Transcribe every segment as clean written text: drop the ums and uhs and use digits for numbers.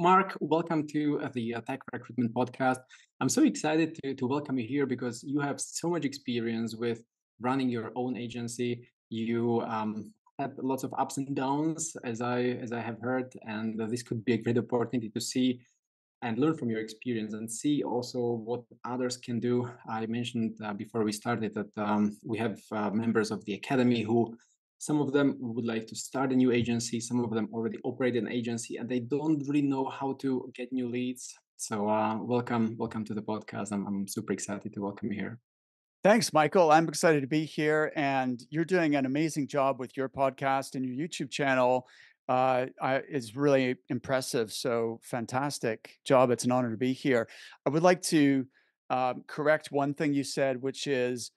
Mark, welcome to the Tech Recruitment podcast. I'm so excited to welcome you here because you have so much experience with running your own agency. You had lots of ups and downs, as I have heard, and this could be a great opportunity to see and learn from your experience and see also what others can do. I mentioned before we started that we have members of the academy who some of them would like to start a new agency, some of them already operate an agency and they don't really know how to get new leads. So welcome to the podcast. I'm super excited to welcome you here. Thanks, Michael. I'm excited to be here, and you're doing an amazing job with your podcast and your YouTube channel. Is really impressive. So fantastic job! It's an honor to be here. I would like to correct one thing you said, which is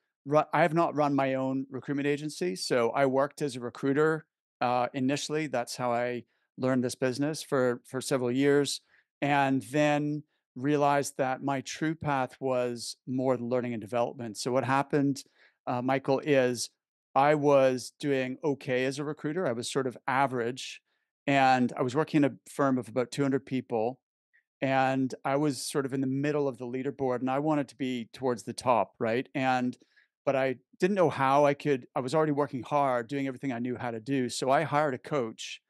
I have not run my own recruitment agency. So I worked as a recruiter initially. That's how I learned this business for several years, and then realized that my true path was more the learning and development. So what happened, Michael, is I was doing okay as a recruiter. I was sort of average, and I was working in a firm of about 200 people, and I was sort of in the middle of the leaderboard, and I wanted to be towards the top, right? And but I didn't know how I could. I was already working hard, doing everything I knew how to do. So I hired a coach,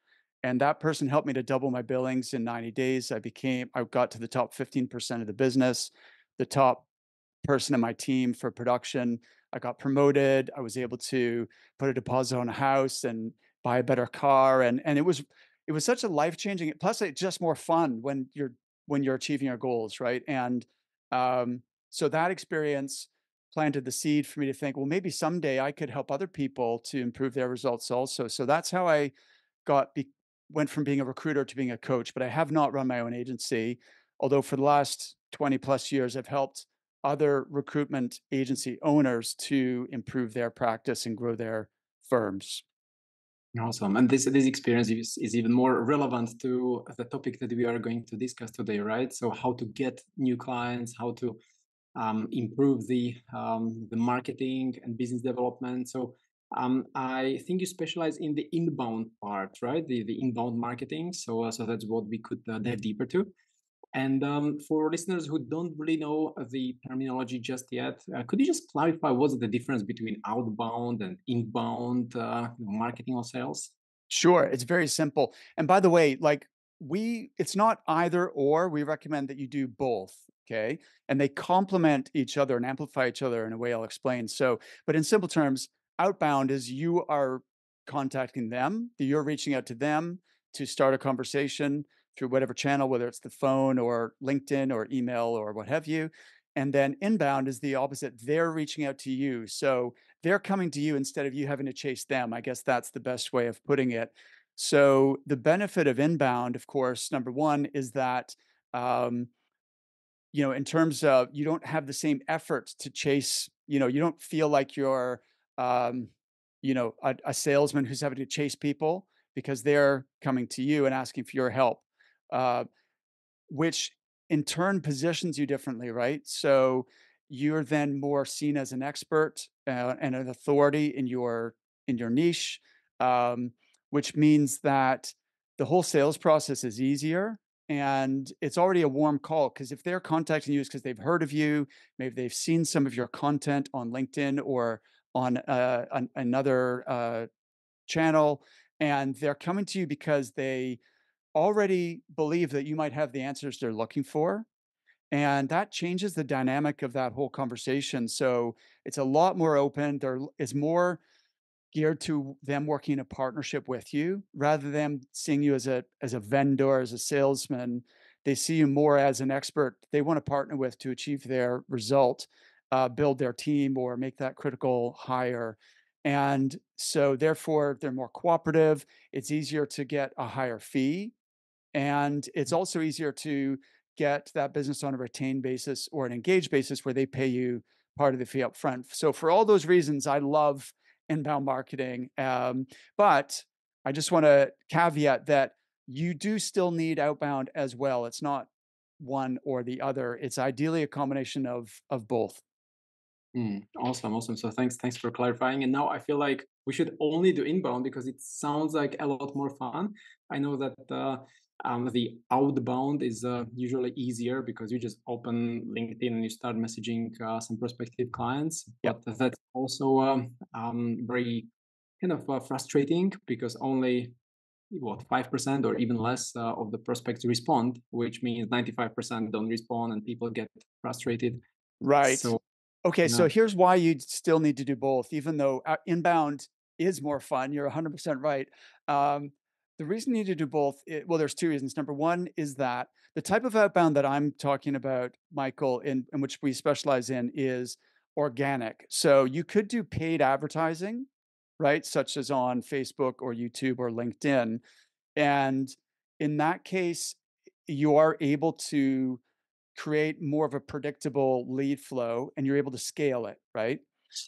and that person helped me to double my billings in 90 days. I got to the top 15% of the business, the top person in my team for production. I got promoted. I was able to put a deposit on a house and buy a better car. And it was such a life-changing, plus it's just more fun when you're achieving your goals, right? And so that experience planted the seed for me to think, well, maybe someday I could help other people to improve their results also. So that's how I got be went from being a recruiter to being a coach, but I have not run my own agency. Although for the last 20 plus years, I've helped other recruitment agency owners to improve their practice and grow their firms. Awesome. And this experience is even more relevant to the topic that we are going to discuss today, right? So how to get new clients, how to improve the marketing and business development. So I think you specialize in the inbound part, right? The inbound marketing. So that's what we could dive deeper to. And for listeners who don't really know the terminology just yet, could you just clarify what's the difference between outbound and inbound marketing or sales? Sure, it's very simple. And by the way, like it's not either or. We recommend that you do both. Okay. And they complement each other and amplify each other in a way I'll explain. So, but in simple terms, outbound is you are contacting them, you're reaching out to them to start a conversation through whatever channel, whether it's the phone or LinkedIn or email or what have you. And then inbound is the opposite. They're reaching out to you. So they're coming to you instead of you having to chase them. I guess that's the best way of putting it. So the benefit of inbound, of course, number one is that um, in terms of you don't have the same effort to chase. You don't feel like you're, um, a salesman who's having to chase people because they're coming to you and asking for your help, uh, which in turn positions you differently, right? So you're then more seen as an expert and an authority in your niche, um, which means that the whole sales process is easier and it's already a warm call because if they're contacting you, it's because they've heard of you, maybe they've seen some of your content on LinkedIn or on another channel, and they're coming to you because they already believe that you might have the answers they're looking for. And that changes the dynamic of that whole conversation. So it's a lot more open. There is more geared to them working in a partnership with you rather than seeing you as a vendor, as a salesman. They see you more as an expert they want to partner with to achieve their result, build their team, or make that critical hire. And so, therefore, they're more cooperative. It's easier to get a higher fee, and it's also easier to get that business on a retained basis or an engaged basis where they pay you part of the fee up front. So for all those reasons, I love inbound marketing. But I just want to caveat that you do still need outbound as well. It's not one or the other. It's ideally a combination of both. Awesome. So thanks for clarifying. And now I feel like we should only do inbound because it sounds like a lot more fun. I know that The outbound is usually easier because you just open LinkedIn and you start messaging some prospective clients. Yep. But that's also very kind of frustrating because only what 5% or even less of the prospects respond, which means 95% don't respond, and people get frustrated. Right. So Okay, yeah, so here's why you still need to do both, even though inbound is more fun. You're 100% right. Um, the reason you need to do both, well, there's two reasons. Number one is that the type of outbound that I'm talking about, Michael, in which we specialize in, is organic. So you could do paid advertising, right, such as on Facebook or YouTube or LinkedIn, and in that case, you are able to create more of a predictable lead flow and you're able to scale it, right?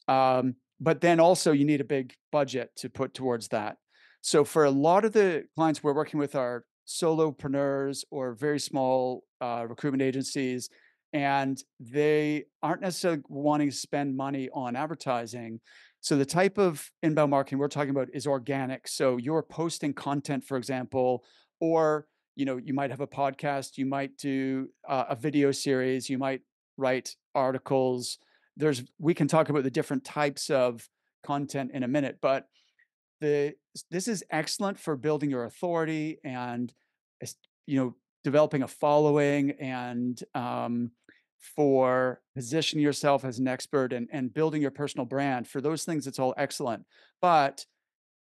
But then also you need a big budget to put towards that. So for a lot of the clients we're working with are solopreneurs or very small recruitment agencies, and they aren't necessarily wanting to spend money on advertising. So the type of inbound marketing we're talking about is organic. So you're posting content, for example, or you might have a podcast, you might do a video series, you might write articles. We can talk about the different types of content in a minute, but the this is excellent for building your authority and es- you know developing a following and for positioning yourself as an expert and building your personal brand. For those things, it's all excellent, but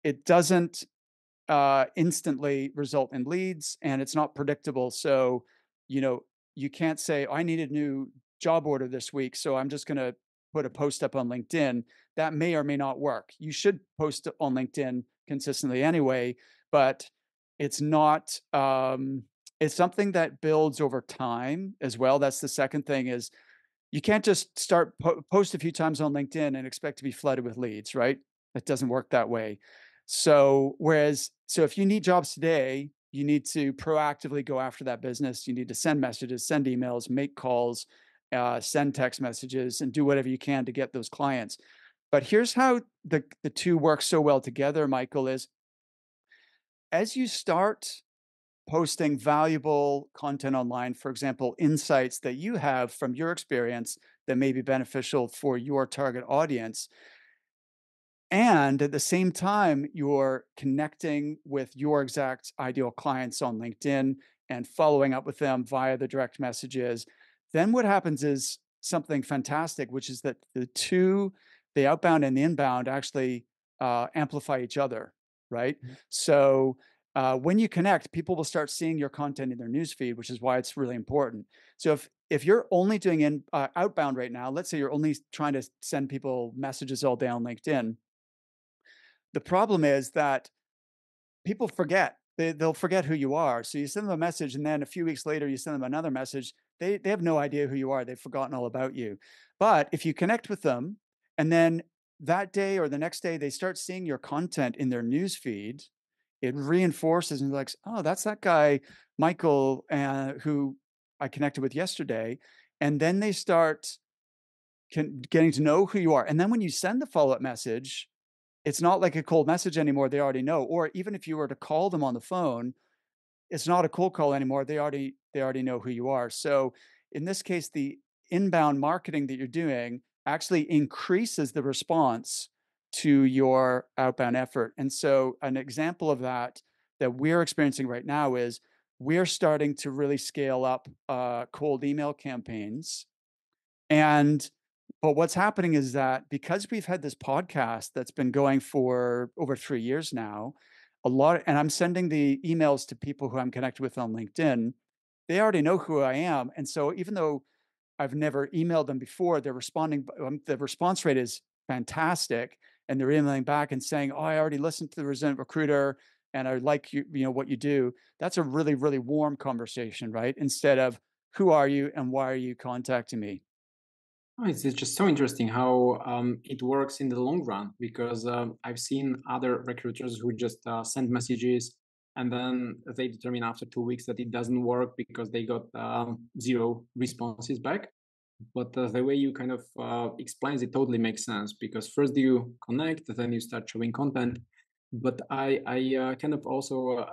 it doesn't instantly result in leads, and it's not predictable. So, you know, you can't say, "I need a new job order this week, so I'm just going to put a post up on LinkedIn." That may or may not work. You should post on LinkedIn consistently anyway, but it's not. It's something that builds over time as well. That's the second thing is you can't just start post a few times on LinkedIn and expect to be flooded with leads, right? It doesn't work that way. So if you need jobs today, you need to proactively go after that business. You need to send messages, send emails, make calls, send text messages, and do whatever you can to get those clients. But here's how the two work so well together, Michael, is as you start posting valuable content online, for example, insights that you have from your experience that may be beneficial for your target audience. And at the same time, you're connecting with your exact ideal clients on LinkedIn and following up with them via the direct messages. Then what happens is something fantastic, which is that the outbound and the inbound, actually amplify each other, right? mhm. So when you connect, people will start seeing your content in their newsfeed, which is why it's really important. So if you're only doing outbound right now, let's say you're only trying to send people messages all day on LinkedIn, the problem is that people forget. They'll forget who you are. So you send them a message, and then a few weeks later, you send them another message. They have no idea who you are. They've forgotten all about you. But if you connect with them, and then that day or the next day, they start seeing your content in their news feed, it reinforces and like, oh, that's that guy, Michael, who I connected with yesterday. And then they start getting to know who you are. And then when you send the follow up message, it's not like a cold message anymore, they already know, or even if you were to call them on the phone, it's not a cold call anymore, they already know who you are. So, in this case, the inbound marketing that you're doing actually increases the response to your outbound effort, and so an example of that we're experiencing right now is we're starting to really scale up, cold email campaigns, and but what's happening is that because we've had this podcast that's been going for over 3 years now, and I'm sending the emails to people who I'm connected with on LinkedIn, they already know who I am, and so even though I've never emailed them before, they're responding the response rate is fantastic, and they're emailing back and saying, "Oh, I already listened to the Resilient Recruiter, and I like what you do." That's a really, really warm conversation, right? Instead of, "Who are you and why are you contacting me?" Oh, it's just so interesting how it works in the long run because I've seen other recruiters who just send messages and then they determine after 2 weeks that it doesn't work because they got zero responses back. But the way you kind of explains it totally makes sense because first you connect, then you start showing content. But I kind of also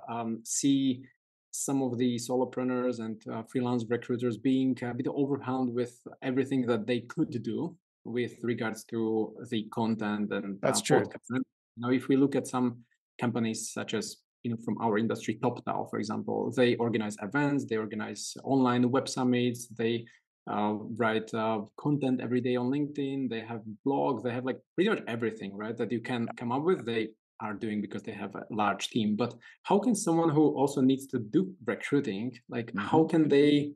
see some of the solopreneurs and freelance recruiters being a bit overwhelmed with everything that they could do with regards to the content and That's true. podcast. Now, if we look at some companies such as from our industry, TopTal, for example, they organize events, they organize online web summits, they write content every day on LinkedIn, they have blogs, they have like pretty much everything, right? That you can come up with. They are doing because they have a large team. But how can someone who also needs to do recruiting, like how Mhm. can they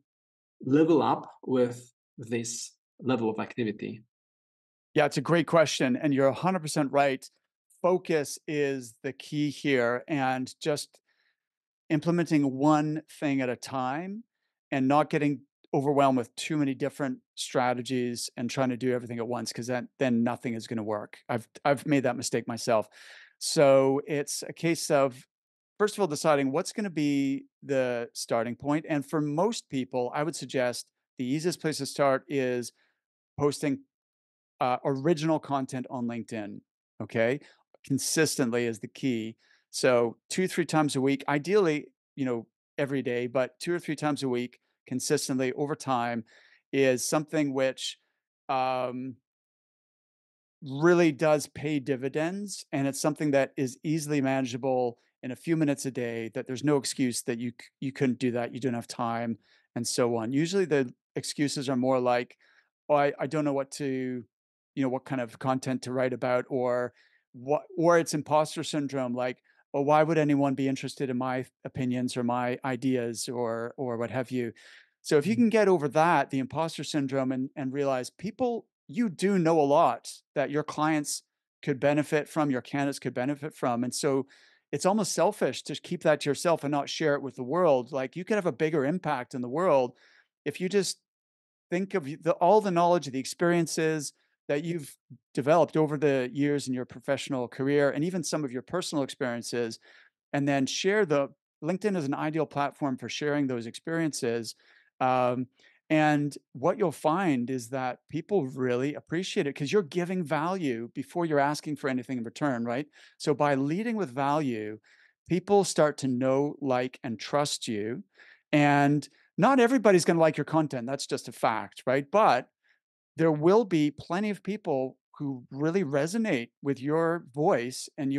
level up with this level of activity? Yeah, it's a great question, and you're 100% right. Focus is the key here, and just implementing one thing at a time and not getting overwhelmed with too many different strategies and trying to do everything at once, because then nothing is gonna work. I've made that mistake myself. So it's a case of, first of all, deciding what's gonna be the starting point, and for most people, I would suggest the easiest place to start is posting original content on LinkedIn. Okay. Consistently is the key. So 2, 3 times a week, ideally, every day, but 2 or 3 times a week, consistently over time is something which um, really does pay dividends, and it's something that is easily manageable in a few minutes a day, that there's no excuse that you couldn't do that, you don't have time, and so on. Usually the excuses are more like, "Oh, I don't know what to, what kind of content to write about," or it's imposter syndrome, like, "Oh, why would anyone be interested in my opinions or my ideas," or what have you. So if you Mhm. can get over that, the imposter syndrome, and realize people, you do know a lot that your clients could benefit from, your candidates could benefit from. And so it's almost selfish to keep that to yourself and not share it with the world. Like, you could have a bigger impact in the world if you just think of all the knowledge, the experiences that you've developed over the years in your professional career, and even some of your personal experiences, and then share the LinkedIn is an ideal platform for sharing those experiences. Um, and what you'll find is that people really appreciate it because you're giving value before you're asking for anything in return, right? So by leading with value, people start to know, like, and trust you. And not everybody's going to like your content. That's just a fact, right? But there will be plenty of people who really resonate with your voice, and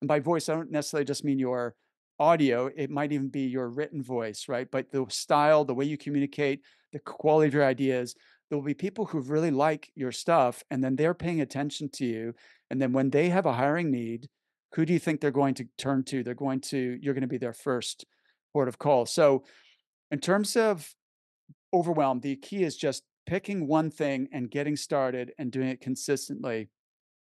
by voice, I don't necessarily just mean your audio, it might even be your written voice, right? But the style, the way you communicate, the quality of your ideas, there will be people who really like your stuff, and then they're paying attention to you. And then when they have a hiring need, who do you think they're going to turn to? You're going to be their first port of call. So in terms of overwhelmed, the key is just picking one thing and getting started and doing it consistently.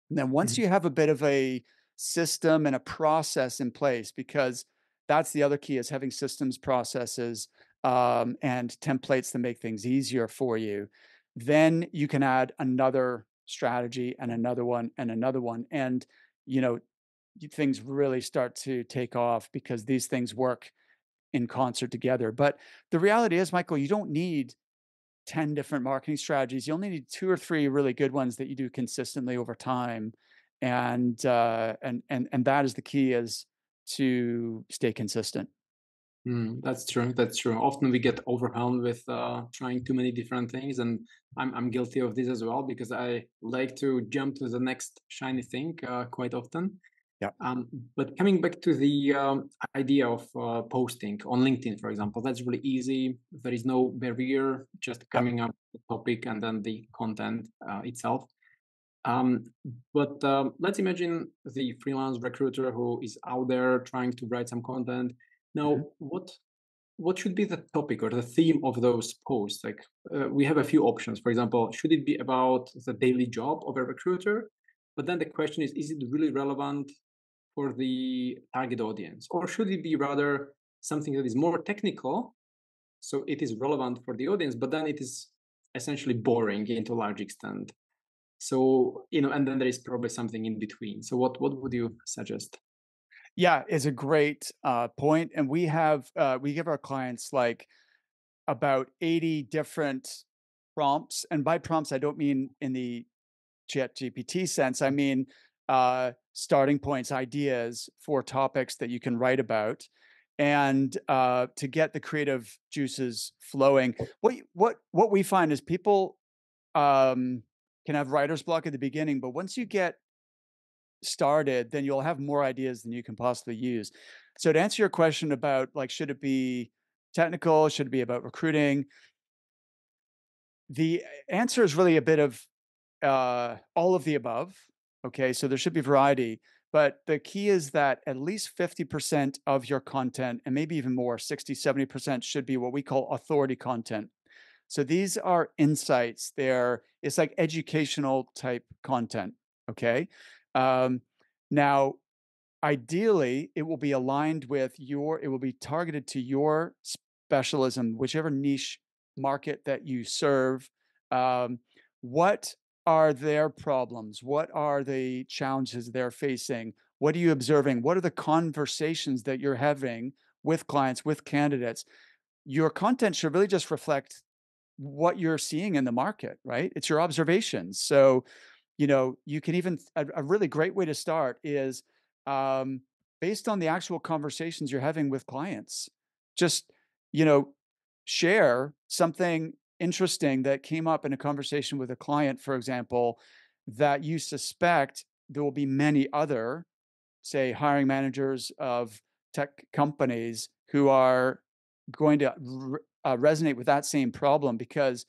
And then once Mhm. you have a bit of a system and a process in place, because that's the other key, is having systems, processes, and templates to make things easier for you. Then you can add another strategy and another one and another one. And, you know, things really start to take off because these things work in concert together. But the reality is, Michael, you don't need 10 different marketing strategies. You only need 2 or 3 really good ones that you do consistently over time. And that is the key, is to stay consistent. That's true. That's true. Often we get overwhelmed with trying too many different things, and I'm guilty of this as well because I like to jump to the next shiny thing quite often. Yeah. Um, but coming back to the idea of posting on LinkedIn, for example, that's really easy. There is no barrier, just Yeah. coming up with the topic and then the content itself. Um, but let's imagine the freelance recruiter who is out there trying to write some content. Mhm. Now, what should be the topic or the theme of those posts? Like, we have a few options. For example, should it be about the daily job of a recruiter? But then the question is it really relevant for the target audience? Or should it be rather something that is more technical, so it is relevant for the audience, but then it is essentially boring into a large extent? So, and then there is probably something in between. So what would you suggest? Yeah, it's a great point. And we give our clients like about 80 different prompts. And by prompts, I don't mean in the Chat GPT sense. I mean starting points, ideas for topics that you can write about. and to get the creative juices flowing. What we find is people can have writer's block at the beginning, but once you get started, then you'll have more ideas than you can possibly use. So to answer your question about like, should it be technical? Should it be about recruiting? The answer is really a bit of all of the above. Okay, so there should be variety, but the key is that at least 50% of your content, and maybe even more, 60, 70% should be what we call authority content. So these are insights. It's like educational type content. Okay. Um, Now, ideally, it will be aligned with it will be targeted to your specialism, whichever niche market that you serve. Um, what are their problems? What are the challenges they're facing? What are you observing? What are the conversations that you're having with clients, with candidates? Your content should really just reflect what you're seeing in the market, right? It's your observations. So, you can even a really great way to start is um, based on the actual conversations you're having with clients. Just, you know, share something interesting that came up in a conversation with a client, for example, that you suspect there will be many other, say, hiring managers of tech companies who are going to resonate with that same problem because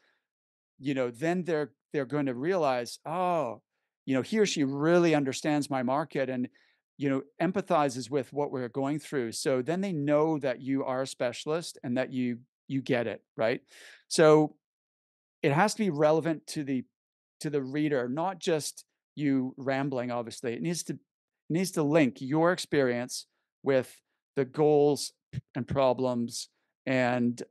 then they're going to realize, oh, he or she really understands my market and empathizes with what we're going through. So then they know that you are a specialist and that you get it, right? So it has to be relevant to the reader, not just you rambling, obviously. It needs to link your experience with the goals and problems and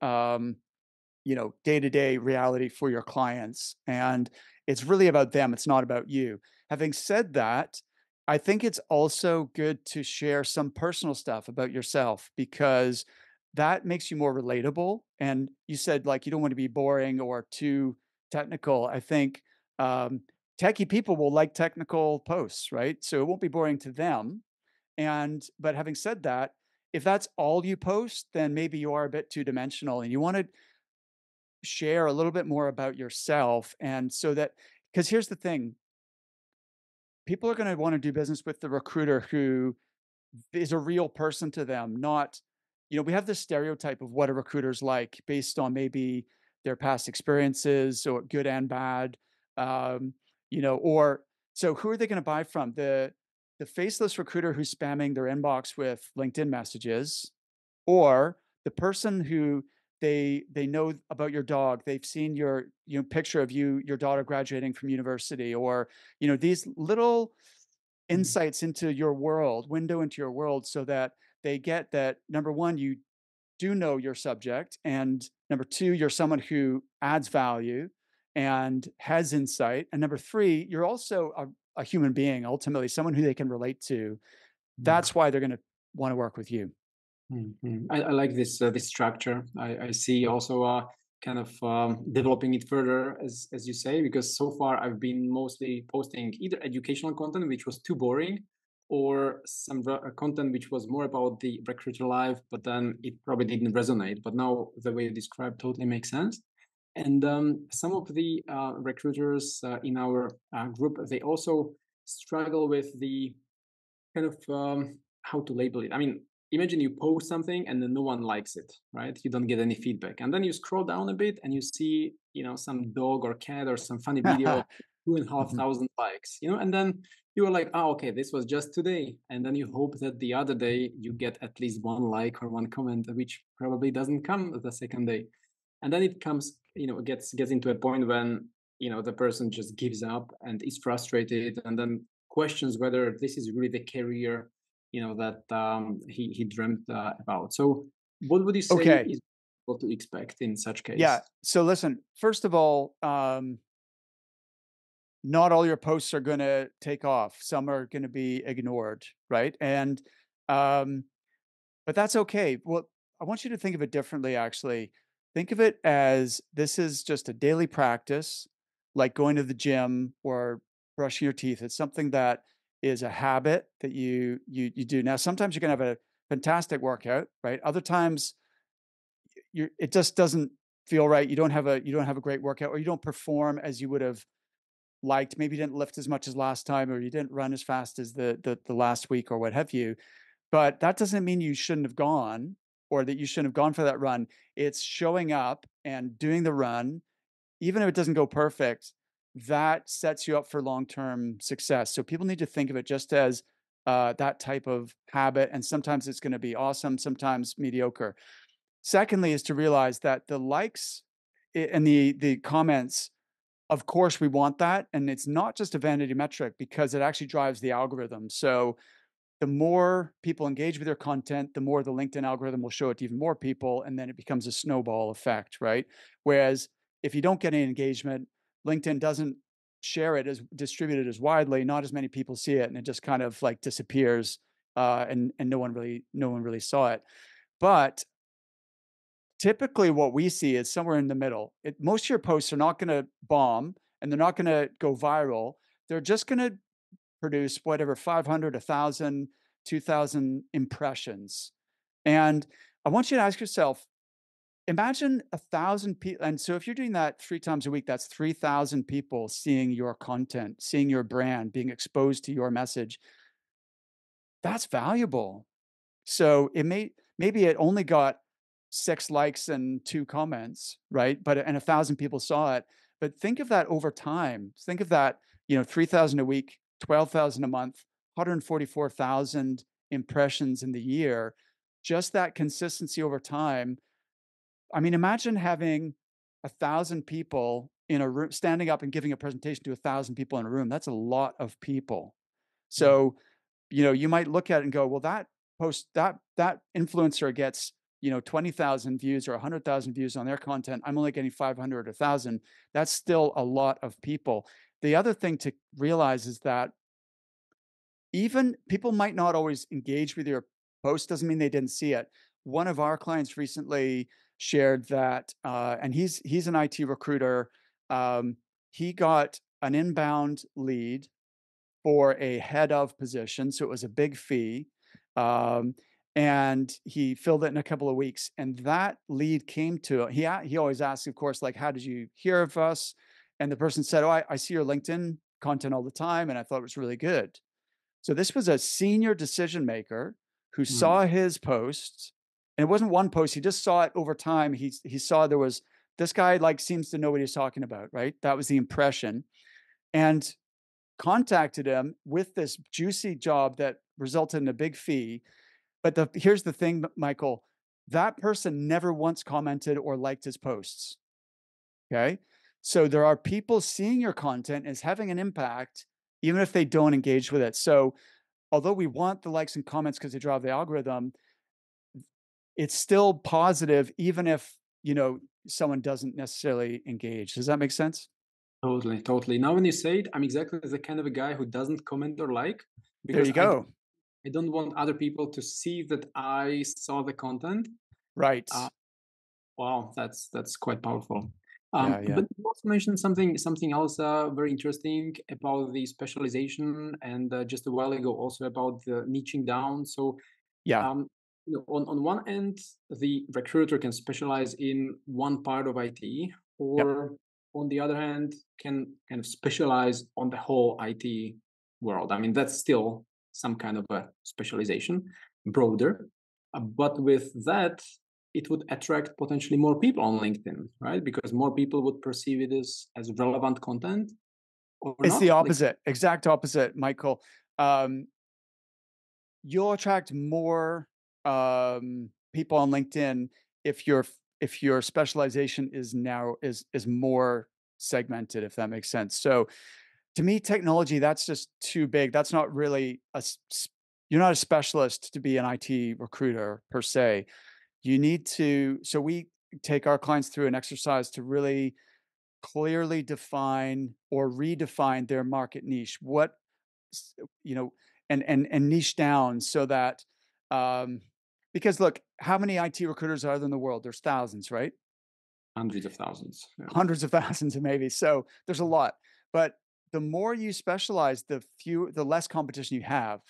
day-to-day reality for your clients. And it's really about them. It's not about you. Having said that, I think it's also good to share some personal stuff about yourself because that makes you more relatable. And you said like you don't want to be boring or too technical. I think um, techie people will like technical posts, right? So it won't be boring to them. But having said that, if that's all you post, then maybe you are a bit two dimensional and you want to share a little bit more about yourself. And so that, because here's the thing, people are going to want to do business with the recruiter who is a real person to them, not, we have this stereotype of what a recruiter's like based on maybe their past experiences or good and bad. Um, or so who are they going to buy from? The faceless recruiter who's spamming their inbox with LinkedIn messages, or the person who they know about your dog, they've seen your picture of your daughter graduating from university, or these little Mhm. insights into your world, window into your world, so that they get that number one, you do know your subject, and number two, you're someone who adds value and has insight, and number three, you're also a human being, ultimately someone who they can relate to. That's why they're going to want to work with you. I like this structure. I see also kind of developing it further, as you say, because so far I've been mostly posting either educational content, which was too boring, or some content which was more about the recruiter life, but then it probably didn't resonate. But now the way you describe totally makes sense. And some of the recruiters in our group, they also struggle with the kind of how to label it. I mean, imagine you post something and then no one likes it, right? You don't get any feedback, and then you scroll down a bit and you see, some dog or cat or some funny video, two and a half Mhm. thousand likes, and then you are like, oh, okay, this was just today, and then you hope that the other day you get at least one like or one comment, which probably doesn't come the second day, and then it comes, gets into a point when the person just gives up and is frustrated, and then questions whether this is really the career that he dreamt about. So what would you say Okay. is what to expect in such Yeah. case? So listen, first of all, not all your posts are going to take off. Some are going to be ignored, right? Um, but that's okay. Well, I want you to think of it differently, actually. Think of it as this is just a daily practice, like going to the gym or brushing your teeth. It's something that is a habit that you do. Now, sometimes you're going to have fantastic workout, right? Other times it just doesn't feel right. You don't have a great workout, or you don't perform as you would have liked. Maybe you didn't lift as much as last time, or you didn't run as fast as the last week, or what have you. But that doesn't mean you shouldn't have gone, or that you shouldn't have gone for that run. It's showing up and doing the run, even if it doesn't go perfect, that sets you up for long-term success. So people need to think of it just as that type of habit. And sometimes it's going to be awesome, sometimes mediocre. Secondly, is to realize that the likes and the comments, of course, we want that, and it's not just a vanity metric because it actually drives the algorithm. So the more people engage with your content, the more the LinkedIn algorithm will show it to even more people, and then it becomes a snowball effect, right? Whereas if you don't get any engagement, LinkedIn doesn't share it as distribute it as widely, not as many people see it, and it just kind of like disappears, and no one really saw it. But typically, what we see is somewhere in the middle. Most of your posts are not going to bomb, and they're not going to go viral. They're just going to produce whatever 500, 1,000, 2,000 impressions. And I want you to ask yourself, imagine 1,000 people. And so if you're doing that 3 times a week, that's 3,000 people seeing your content, seeing your brand, being exposed to your message. That's valuable. So maybe it only got 6 likes and 2 comments, right? But and 1,000 people saw it. But think of that over time. Think of that, 3,000 a week, 12,000 a month, 144,000 impressions in the year. Just that consistency over time. I mean, imagine having 1,000 people in a room, standing up and giving a presentation to 1,000 people in a room. That's a lot of people. Mhm. So you might look at it and go, well, that influencer gets, 20,000 views or 100,000 views on their content. I'm only getting 500 or 1,000. That's still a lot of people. The other thing to realize is that even people might not always engage with your post, doesn't mean they didn't see it. One of our clients recently shared that, and he's an IT recruiter. He got an inbound lead for a head of position, so it was a big fee, um, and he filled it in a couple of weeks, and that lead came to he always asks, of course, like, "How did you hear of us?" And the person said, "Oh, I see your LinkedIn content all the time, and I thought it was really good." So this was a senior decision maker who Mhm. saw his posts, and it wasn't one post, he just saw it over time. He saw there was this guy, like, seems to know what he's talking about, right? That was the impression, and contacted him with this juicy job that resulted in a big fee. But here's the thing, Michael, that person never once commented or liked his posts. Okay. So there are people seeing your content as having an impact, even if they don't engage with it. So although we want the likes and comments because they drive the algorithm, it's still positive, even if, someone doesn't necessarily engage. Does that make sense? Totally, totally. Now, when you say it, I'm exactly the kind of a guy who doesn't comment or like There because you go. I don't want other people to see that I saw the content. Right. Uh, wow, that's quite powerful. Yeah. Yeah. But you also mentioned something else very interesting about the specialization, and just a while ago also about the niching down. So Yeah. um, on one end, the recruiter can specialize in one part of IT, Yep. or on the other hand, can kind of specialize on the whole IT world. I mean, that's still some kind of a specialization, broader. But with that, it would attract potentially more people on LinkedIn, right? Because more people would perceive it as relevant content or It's the not. Like, opposite, exact opposite, Michael. Um, you'll attract more people on LinkedIn if your specialization is now is more segmented, if that makes sense. So to me, technology, that's just too big. That's not really you're not a specialist to be an IT recruiter per se. You need to. So we take our clients through an exercise to really clearly define or redefine their market niche. What s- you know, and niche down so that um, because look, how many IT recruiters are there in the world? There's thousands, right? hundreds of thousands. Yeah. Hundreds of thousands, maybe. So there's a lot. But the more you specialize, the less competition you have.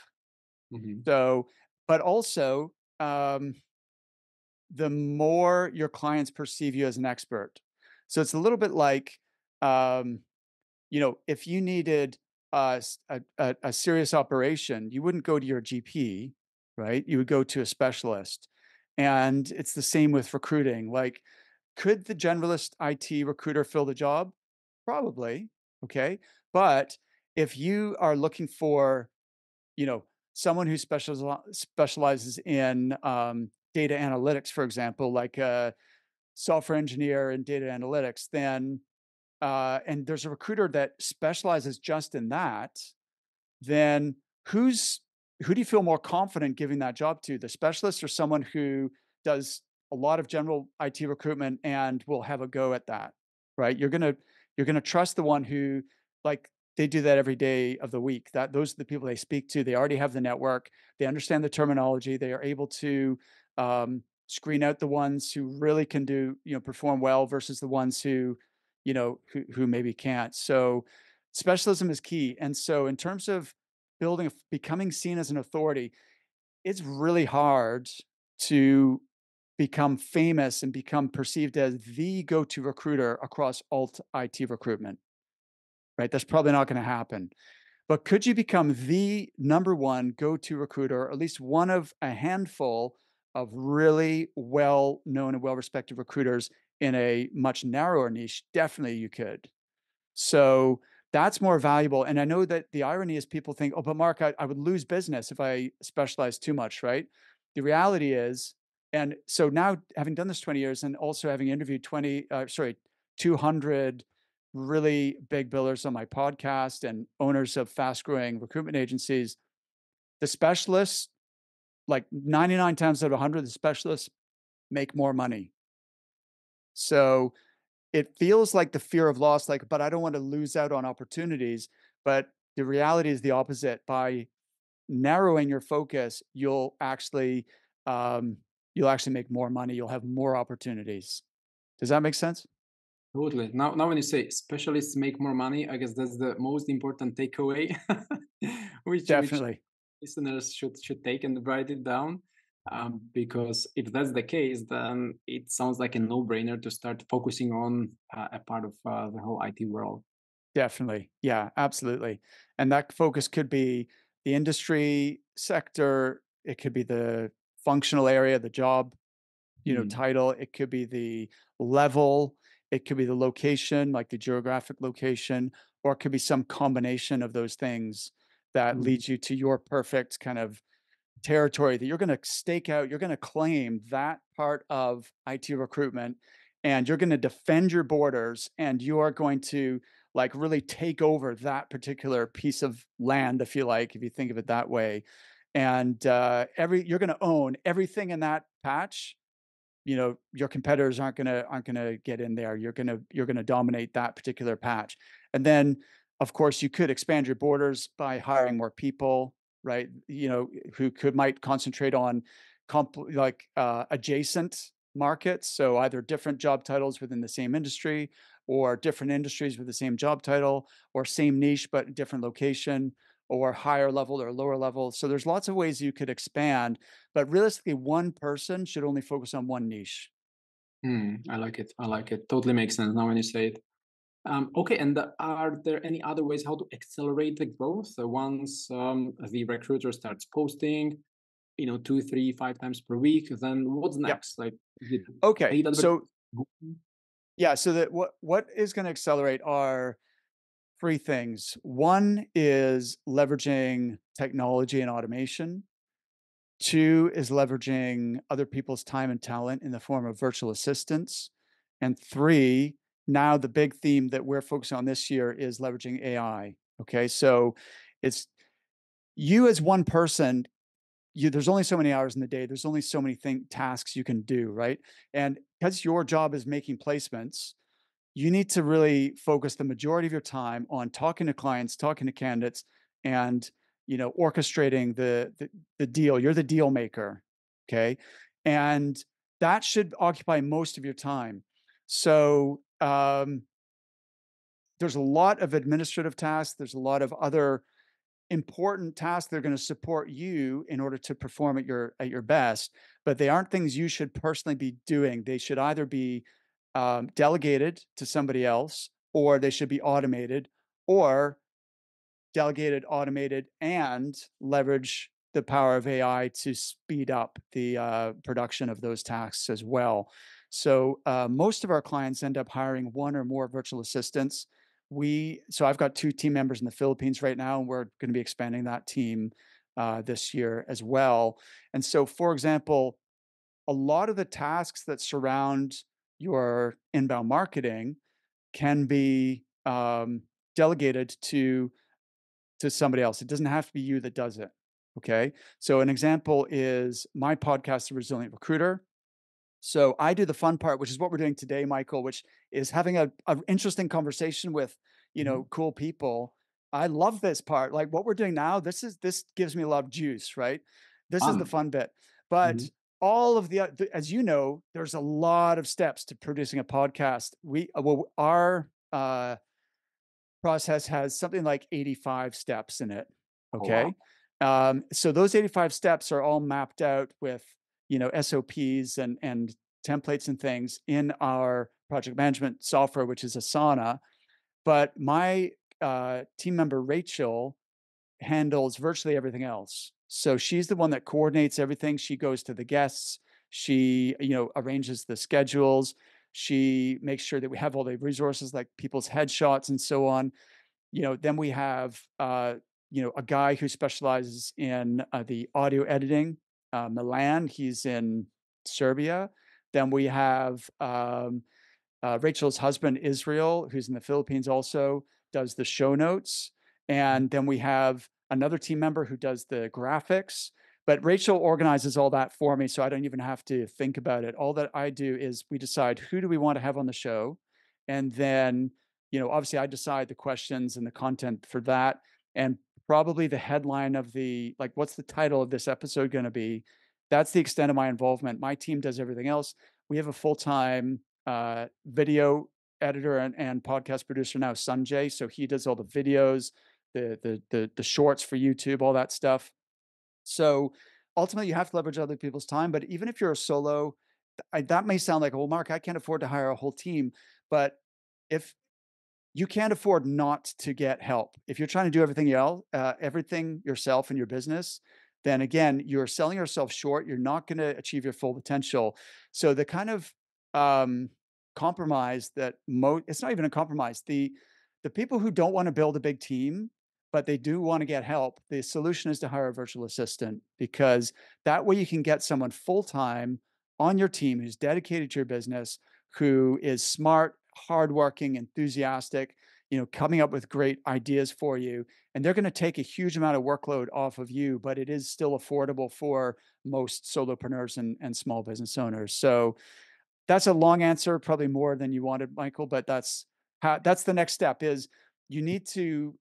Mhm. So, but also um, the more your clients perceive you as an expert. So it's a little bit like, um, if you needed a serious operation, you wouldn't go to your GP, right? You would go to a specialist. And it's the same with recruiting. Like, could the generalist IT recruiter fill the job? Probably. Okay. But if you are looking for, you know, someone who specializes in data analytics, for example, like a software engineer in data analytics, then and there's a recruiter that specializes just in that, then who's who do you feel more confident giving that job to? The specialist or someone who does a lot of general IT recruitment and will have a go at that, right? You're gonna trust the one who, like, they do that every day of the week. That those are the people they speak to. They already have the network. They understand the terminology. They are able to screen out the ones who really can perform well versus the ones who maybe can't. So specialism is key. And so in terms of becoming seen as an authority, it's really hard to become famous and become perceived as the go-to recruiter across alt IT recruitment, right? That's probably not going to happen. But could you become the number one go-to recruiter, or at least one of a handful of really well-known and well-respected recruiters in a much narrower niche? Definitely you could. So that's more valuable. And I know that the irony is people think, oh, but Mark, I would lose business if I specialize too much, right? The reality is, and so now having done this 20 years and also having interviewed 200 really big billers on my podcast and owners of fast growing recruitment agencies, the specialists, like 99 times out of 100, the specialists make more money. So it feels like the fear of loss, like, but I don't want to lose out on opportunities. But the reality is the opposite. By narrowing your focus, you'll actually make more money. You'll have more opportunities. Does that make sense? Totally. Now, when you say specialists make more money, I guess that's the most important takeaway, which Definitely. listeners should take and write it down. Because if that's the case, then it sounds like a no-brainer to start focusing on a part of the whole IT world. Definitely. Yeah, absolutely. And that focus could be the industry sector. It could be the functional area, the job Hmm. title. It could be the level. It could be the location, like the geographic location, or it could be some combination of those things that Hmm. leads you to your perfect kind of territory that you're going to stake out. You're going to claim that part of IT recruitment and you're going to defend your borders and you are going to like really take over that particular piece of land, if you like, if you think of it that way. And you're going to own everything in that patch. Your competitors aren't gonna get in there. You're gonna dominate that particular patch. And then, of course, you could expand your borders by hiring more people, right? Who might concentrate on adjacent markets. So either different job titles within the same industry, or different industries with the same job title, or same niche but different location, or higher level or lower level. So there's lots of ways you could expand, but realistically, one person should only focus on one niche. I like it. I like it. Totally makes sense now when you say it. Okay, and are there any other ways how to accelerate the growth? Once the recruiter starts posting, 2, 3, 5 times per week, then what's Yep. next? Like, is it Okay. paid So advertising? yeah, so that what is going to accelerate are three things. One is leveraging technology and automation. Two is leveraging other people's time and talent in the form of virtual assistants. And three, now the big theme that we're focusing on this year is leveraging AI. Okay. So it's you as one person, there's only so many hours in the day. There's only so many tasks you can do, right? And because your job is making placements, you need to really focus the majority of your time on talking to clients, talking to candidates, and orchestrating the deal. You're the deal maker, okay? And that should occupy most of your time. So there's a lot of administrative tasks. There's a lot of other important tasks that are going to support you in order to perform at your best, but they aren't things you should personally be doing. They should either be delegated to somebody else, or they should be automated, or delegated, automated, and leverage the power of AI to speed up the production of those tasks as well. So most of our clients end up hiring one or more virtual assistants. So I've got 2 team members in the Philippines right now, and we're going to be expanding that team this year as well. And so, for example, a lot of the tasks that surround your inbound marketing can be delegated to somebody else. It doesn't have to be you that does it. Okay. So an example is my podcast, The Resilient Recruiter. So I do the fun part, which is what we're doing today, Michael, which is having a interesting conversation with, Mhm. cool people. I love this part. Like what we're doing now, this gives me a lot of juice, right? This is the Fun. fun bit. But Mhm. all of as you know, there's a lot of steps to producing a podcast. Our process has something like 85 steps in it. Oh, wow. Okay. So those 85 steps are all mapped out with, SOPs and templates and things in our project management software, which is Asana. But my team member, Rachel, handles virtually everything else. So she's the one that coordinates everything. She goes to the guests. She, arranges the schedules. She makes sure that we have all the resources like people's headshots and so on. Then we have, a guy who specializes in the audio editing, Milan. He's in Serbia. Then we have Rachel's husband, Israel, who's in the Philippines, also does the show notes. And then we have another team member who does the graphics. But Rachel organizes all that for me, so I don't even have to think about it. All that I do is we decide who do we want to have on the show, and then obviously I decide the questions and the content for that, and probably the headline of what's the title of this episode going to be. That's the extent of my involvement. My team does everything else. We have a full-time video editor and podcast producer now, Sanjay. So he does all the videos, the shorts for YouTube, all that stuff. So ultimately, you have to leverage other people's time. But even if you're a solo, that may sound like, well, Mark, I can't afford to hire a whole team. But if you can't afford not to get help. If you're trying to do everything yourself in your business, then again, you're selling yourself short. You're not going to achieve your full potential. So the kind of um, compromise it's not even a compromise. The people who don't want to build a big team, but they do want to get help, the solution is to hire a virtual assistant, because that way you can get someone full time on your team who's dedicated to your business, who is smart, hardworking, enthusiastic, coming up with great ideas for you. And they're going to take a huge amount of workload off of you, but it is still affordable for most solopreneurs and small business owners. So that's a long answer, probably more than you wanted, Michael, but that's the next step is you need to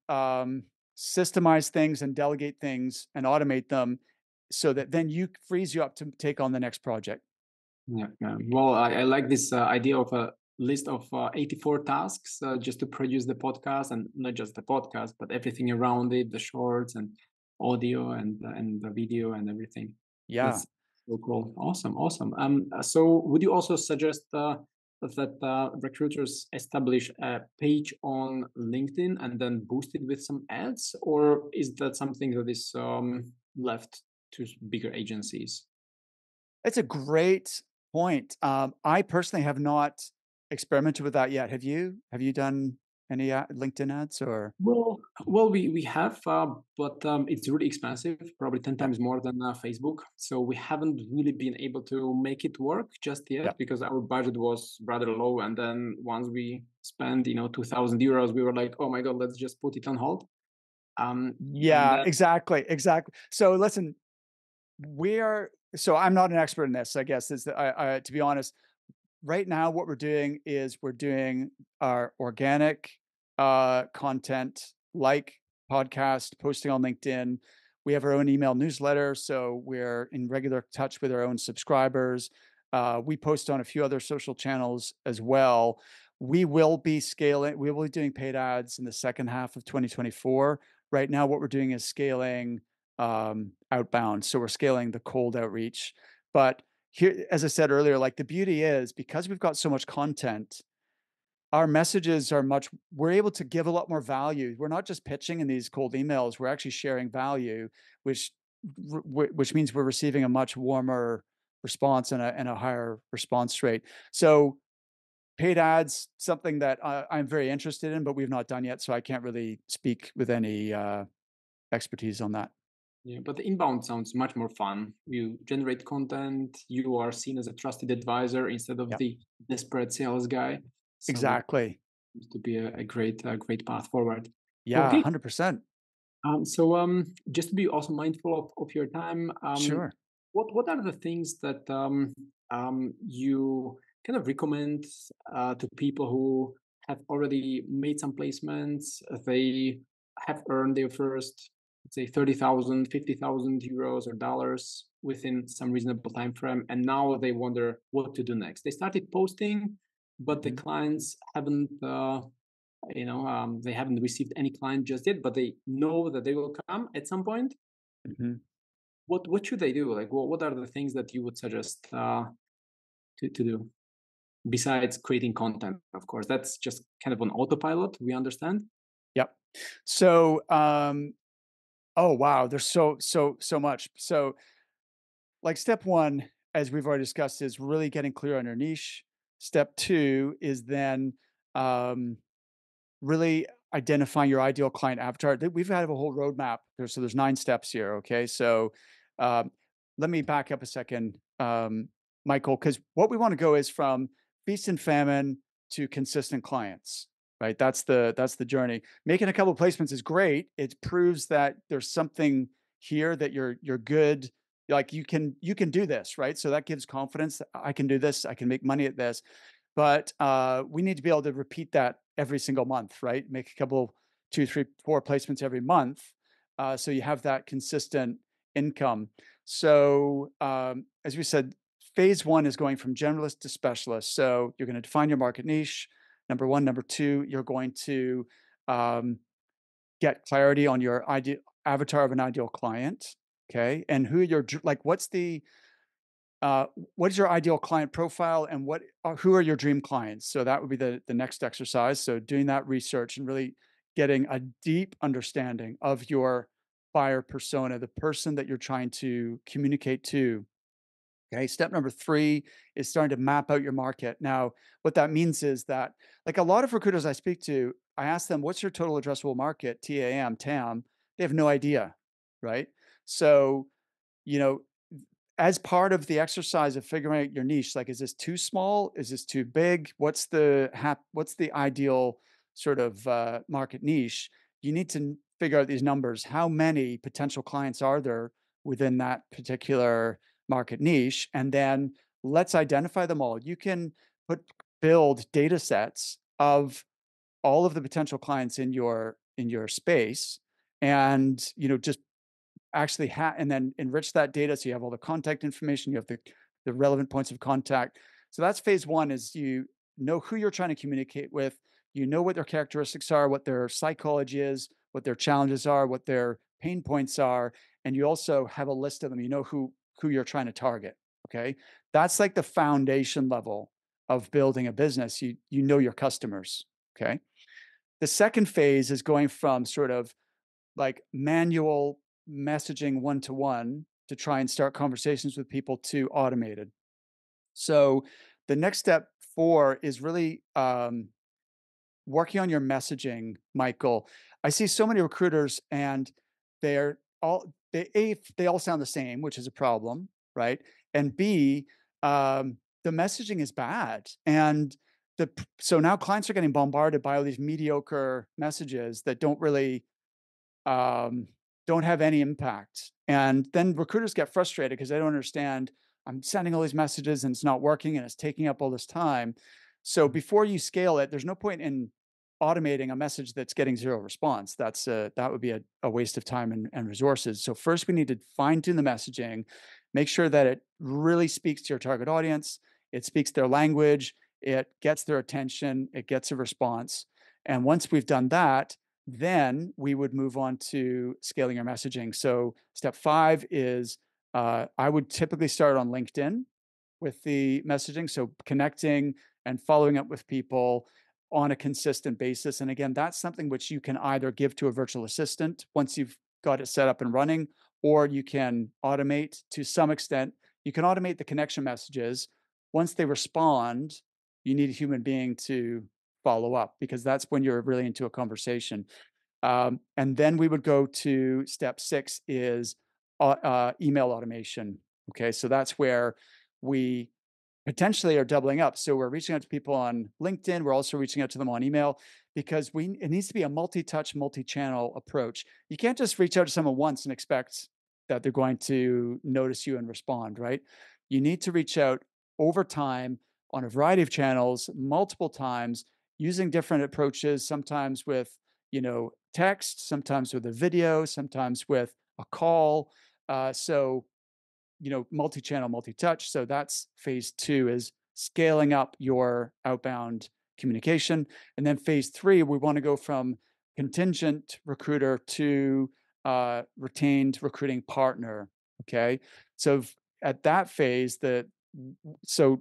systemize things and delegate things and automate them so that then frees you up to take on the next project. Yeah, yeah. Well, I like this idea of a list of 84 tasks just to produce the podcast, and not just the podcast, but everything around it, the shorts and audio and the video and everything. Yeah. That's so cool. Awesome, awesome. So would you also suggest that recruiters establish a page on LinkedIn and then boost it with some ads, or is that something that is left to bigger agencies? It's a great point. I personally have not experimented with that yet. Have you? Have you done any LinkedIn ads or? Well, we have, but it's really expensive, probably 10 Yeah, times more than Facebook. So we haven't really been able to make it work just yeah, yet because our budget was rather low. And then once we spent, 2,000 euros, we were like, oh my God, let's just put it on hold. And yeah. then, Exactly, exactly. So listen, so I'm not an expert in this. I guess is that to be honest, right now what we're doing is we're doing our organic content, like podcast, posting on LinkedIn. We have our own email newsletter, so we're in regular touch with our own subscribers. We post on a few other social channels as well. We will be doing paid ads in the second half of 2024. Right now, what we're doing is scaling outbound. So we're scaling the cold outreach. But here, as I said earlier, like the beauty is because we've got so much content, our messages are much we're able to give a lot more value. We're not just pitching in these cold emails, we're actually sharing value, which which means we're receiving a much warmer response and a higher response rate. So paid ads, something that I'm very interested in, but we've not done yet, so I can't really speak with any expertise on that. Yeah, but the inbound sounds much more fun. You generate content, you are seen as a trusted advisor instead of Yep, the desperate sales guy. So it exactly. seems to be a great path forward. Yeah, Okay. 100%. Just to be also mindful of your time, Sure. what are the things that you kind of recommend to people who have already made some placements? They have earned their first, let's say, 30,000, 50,000 euros or dollars within some reasonable time frame, and now they wonder what to do next. They started posting, but the Mhm, clients haven't. They haven't received any client just yet, but they know that they will come at some point. mhm. What should they do? Like, what are the things that you would suggest to do besides creating content? Of course, that's just kind of on autopilot. We understand. Yep. So, oh, wow, there's so much. So, like, step 1, as we've already discussed, is really getting clear on your niche. Step 2 is then, um really identifying your ideal client avatar. We've had a whole roadmap. There's 9 steps here, okay? So, um, let me back up a second, Michael, because what we wanna go is from feast and famine to consistent clients, right? That's the journey. Making a couple of placements is great. It proves that there's something here that you're good, like, you can do this, right? So that gives confidence that I can do this, I can make money at this. But, we need to be able to repeat that every single month, right? Make a couple, 2, 3, 4 placements every month, so you have that consistent income. So, as we said, phase 1 is going from generalist to specialist. So you're gonna define your market niche, number 1. Number 2, you're going to, um, get clarity on your avatar of an ideal client, okay? And who your like, uh, what is your ideal client profile and who are your dream clients? So that would be the next exercise. So doing that research and really getting a deep understanding of your buyer persona, the person that you're trying to communicate to. Okay. Step number 3 is starting to map out your market. Now, what that means is that, like a lot of recruiters I speak to, I ask them, what's your total addressable market? TAM, TAM. They have no idea. Right. So, you know, as part of the exercise of figuring out your niche, like, is this too small? Is this too big? What's the ideal sort of market niche? You need to figure out these numbers. How many potential clients are there within that particular market niche? And then let's identify them all. You can build data sets of all of the potential clients in your space, and just actually and then enrich that data so you have all the contact information, you have the relevant points of contact. So that's phase 1, is you know who you're trying to communicate with, you know what their characteristics are, what their psychology is, what their challenges are, what their pain points are, and you also have a list of them. You know who you're trying to target, okay? That's like the foundation level of building a business. You know your customers, okay? The second phase is going from sort of like manual messaging one to one to try and start conversations with people to automated. So the next step 4 is really working on your messaging, Michael. I see so many recruiters and they all sound the same, which is a problem, right? And B, the messaging is bad. And so now clients are getting bombarded by all these mediocre messages that um, don't have any impact. And then recruiters get frustrated because they don't understand. I'm sending all these messages and it's not working and it's taking up all this time. So before you scale it, there's no point in automating a message that's getting zero response. That would be a waste of time and resources. So first we need to fine tune the messaging, make sure that it really speaks to your target audience. It speaks their language. It gets their attention. It gets a response. And once we've done that, Then we would move on to scaling your messaging. So step 5 is, I would typically start on LinkedIn with the messaging, so connecting and following up with people on a consistent basis. And again, that's something which you can either give to a virtual assistant once you've got it set up and running, or you can automate to some extent. You can automate the connection messages. Once they respond, you need a human being to follow up because that's when you're really into a conversation. And then we would go to step 6 is email automation. Okay, so that's where we potentially are doubling up. So we're reaching out to people on LinkedIn. We're also reaching out to them on email because it needs to be a multi-touch, multi-channel approach. You can't just reach out to someone once and expect that they're going to notice you and respond, right? You need to reach out over time on a variety of channels, multiple times, using different approaches, sometimes with, text, sometimes with a video, sometimes with a call. So multi-channel, multi-touch. So that's phase 2 is scaling up your outbound communication. And then phase 3, we want to go from contingent recruiter to retained recruiting partner. Okay. So at that phase, so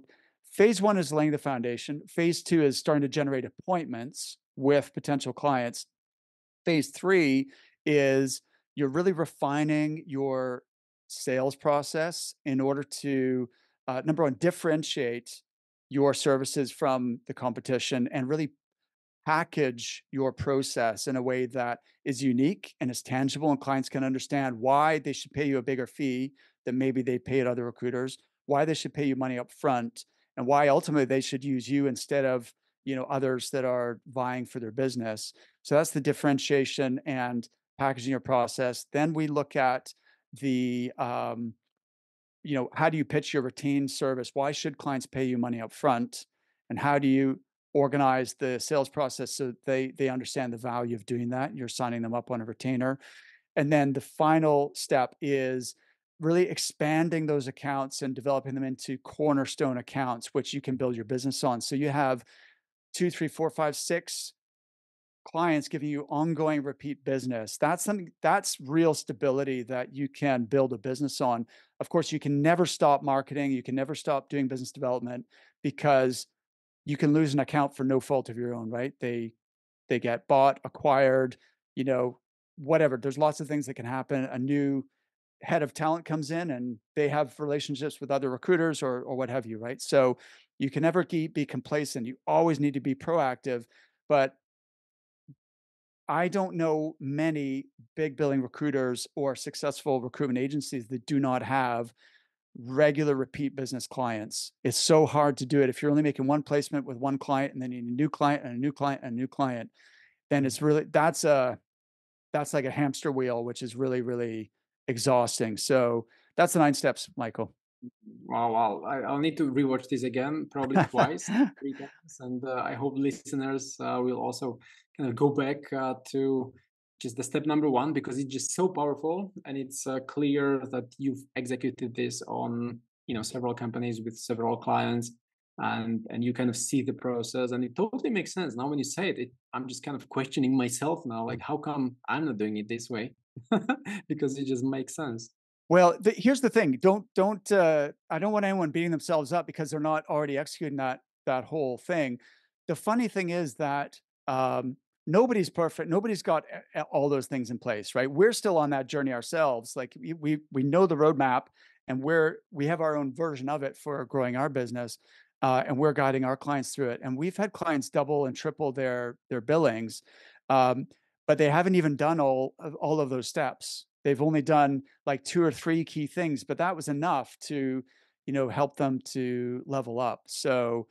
phase 1 is laying the foundation. Phase 2 is starting to generate appointments with potential clients. Phase 3 is you're really refining your sales process in order to, number 1, differentiate your services from the competition and really package your process in a way that is unique and is tangible, and clients can understand why they should pay you a bigger fee than maybe they pay at other recruiters, why they should pay you money up front, and why ultimately they should use you instead of others that are vying for their business. So that's the differentiation and packaging your process. Then we look at the how do you pitch your retained service? Why should clients pay you money up front? And how do you organize the sales process so they understand the value of doing that? You're signing them up on a retainer. And then the final step is really expanding those accounts and developing them into cornerstone accounts, which you can build your business on. So you have 2, 3, 4, 5, 6 clients giving you ongoing repeat business. That's real stability that you can build a business on. Of course, you can never stop marketing. You can never stop doing business development because you can lose an account for no fault of your own, right? They get bought, acquired, you know, whatever. There's lots of things that can happen. A new head of talent comes in and they have relationships with other recruiters or what have you, right? So you can never be complacent. You always need to be proactive. But I don't know many big billing recruiters or successful recruitment agencies that do not have regular repeat business clients. It's so hard to do it. If you're only making one placement with one client and then you need a new client and a new client and a new client, then it's really that's like a hamster wheel, which is really, really exhausting. So that's the 9 steps, Michael. Wow, wow. I'll need to rewatch this again, probably twice, 3 times, and I hope listeners will also kind of go back to just the step number 1 because it's just so powerful, and it's clear that you've executed this on several companies with several clients, and you kind of see the process, and it totally makes sense now when you say it. I'm just kind of questioning myself now, like how come I'm not doing it this way? Because it just makes sense. Well, here's the thing. Don't I don't want anyone beating themselves up because they're not already executing that whole thing. The funny thing is that nobody's perfect. Nobody's got all those things in place, right? We're still on that journey ourselves. Like we know the roadmap, and we have our own version of it for growing our business, and we're guiding our clients through it. And we've had clients double and triple their billings, um, but they haven't even done all of those steps. They've only done like 2 or 3 key things, but that was enough to, help them to level up. So,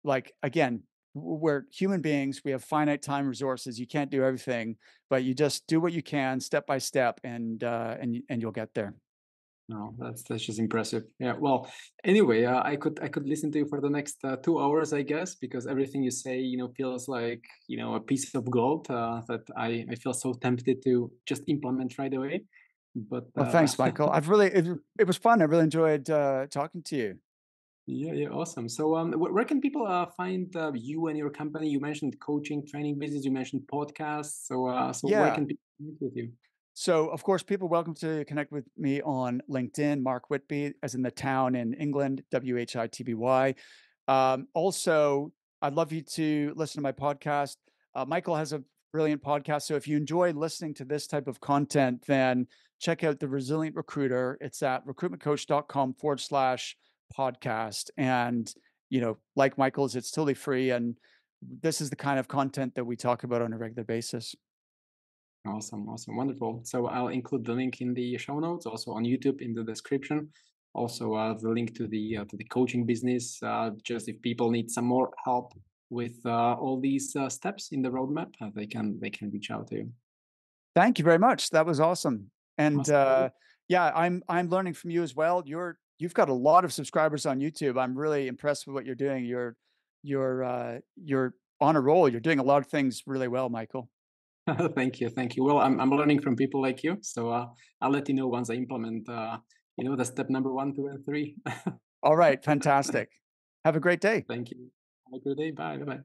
like, again, we're human beings. We have finite time resources. You can't do everything, but you just do what you can step by step, and you'll get there. No, that's just impressive. Yeah. Well, anyway, I could listen to you for the next 2 hours, I guess, because everything you say, feels like a piece of gold that I feel so tempted to just implement right away. But Well, thanks, Michael. It was fun. I really enjoyed talking to you. Yeah, yeah, awesome. So, where can people find you and your company? You mentioned coaching, training business. You mentioned podcasts. So where Yeah. can people connect with you? So, of course, people welcome to connect with me on LinkedIn, Mark Whitby, as in the town in England, Whitby. Also, I'd love you to listen to my podcast. Michael has a brilliant podcast. So, if you enjoy listening to this type of content, then check out The Resilient Recruiter. It's at recruitmentcoach.com/podcast. And, like Michael's, it's totally free. And this is the kind of content that we talk about on a regular basis. Awesome, awesome, wonderful. So I'll include the link in the show notes, also on YouTube in the description. Also, the link to the coaching business. Just if people need some more help with all these steps in the roadmap, they can reach out to you. Thank you very much. That was awesome. And, Awesome. yeah, I'm learning from you as well. You've got a lot of subscribers on YouTube. I'm really impressed with what you're doing. You're on a roll. You're doing a lot of things really well, Michael. Thank you, thank you. Well, I'm learning from people like you, so I'll let you know once I implement, the step number one, two, and three. All right, fantastic. Have a great day. Thank you. Have a good day. Bye. Bye.